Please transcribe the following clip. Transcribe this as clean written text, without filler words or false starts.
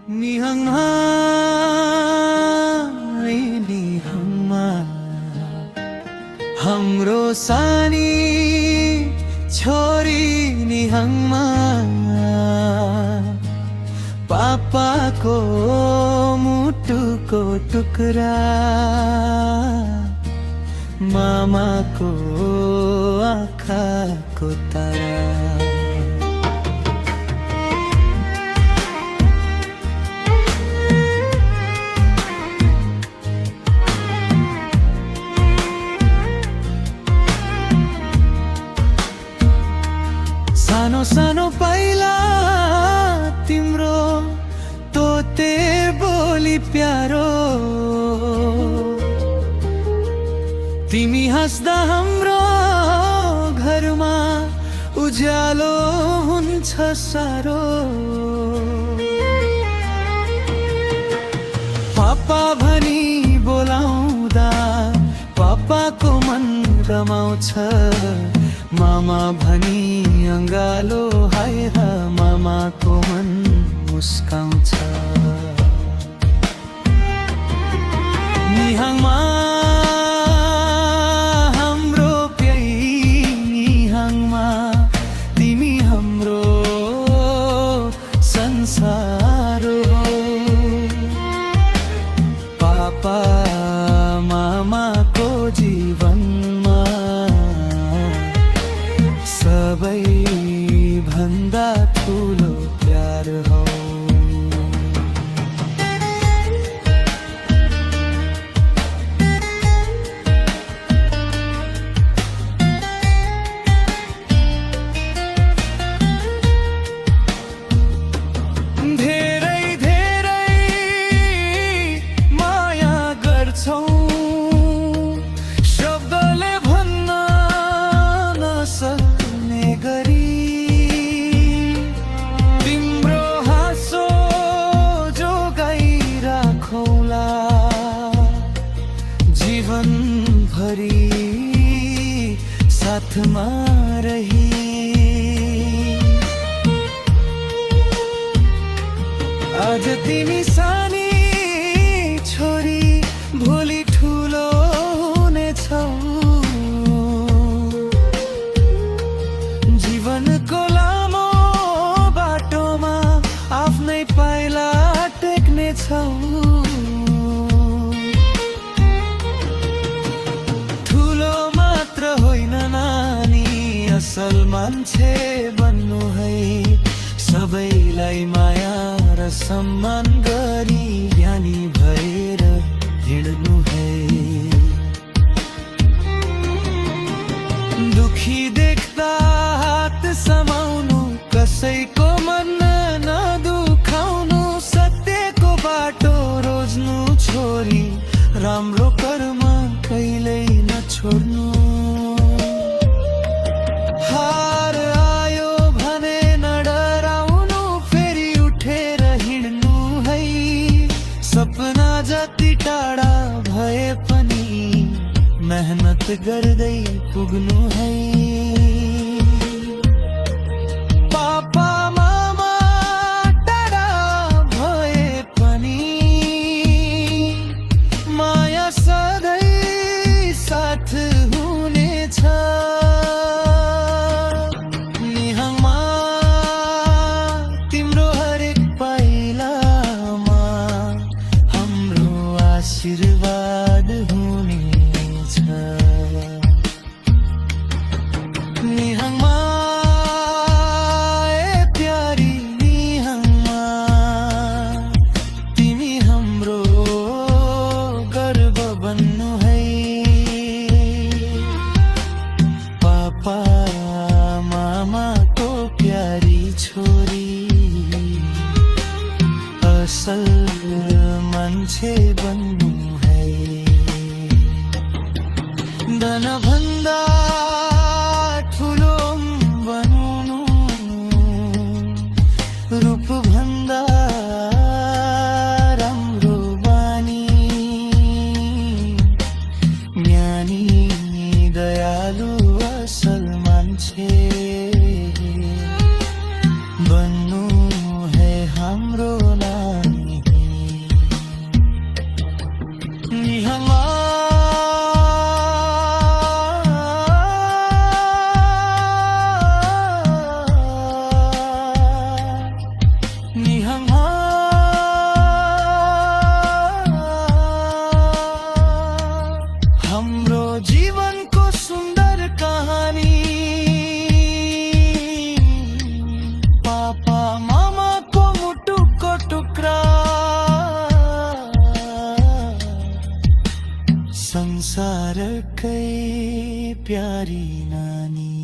निहङमा निहङमा हाम्रो सानी छोरी निहङमा पापाको मुटुको टुक्रा मामाको आँखाको तारा सानो सानो पाइला तिम्रो तोते बोली प्यारो तिमी हाँस्दा हाम्रो घरमा उज्यालो हुन्छ सारो पापा भनी बोलाउँदा पापाको मन रमाउँछ मामा भनी अङ्गालो हाय हा मामाको मन मुस्काउँछ निहङमा हाम्रो प्यारी निहङमा तिमी हाम्रो संसार हो पापा मामाको जीवनमा सबै भन्दा ठुलो प्यार हो धेरै धेरै माया गर्छौ शब्दले भन्न नसक्ने गरी तिम्रो हाँसो जोगाइराखौला जीवनभरि साथमा रही आज तिमी सानी छोरी भोलि ठुलो हुनेछौ जीवनको लामो बाटोमा आफ्नै पाइला टेक्नेछौ ठुलो मात्र होइन नानी असल मान्छे बन्नु है सबैलाई माया र सम्मान गरी ज्ञानी भएर हिँड्नु है दुखी देख्दा हात समाउनु कसैको मन नदुखाउनु सत्यको बाटो रोज्नु छोरी राम्रो कर्म कहिल्यै नछोड्नु हार आयो भने नडराउनु फेरि उठेर हिँड्नु है सपना जति टाढा भए पनि मेहनत गर्दै पुग्नु है पापा मामा टाढा भए पनि माया सधैँ साथ हुनेछ निहङमा तिम्रो हरेक पाइलामा हाम्रो आशीर्वाद हुनेछ निहङमा ए प्यारी निहङमा तिमी हाम्रो गर्व बन्नु है पापा मामाको प्यारी छोरी असल मान्छे बन्नु है धन भन्दा ठुलो बनाउनु रूप भन्दा राम्रो बानी ज्ञानी दयालु असल मान्छे बन्नु है हाम्रो नानी तारकै प्यारी नानी।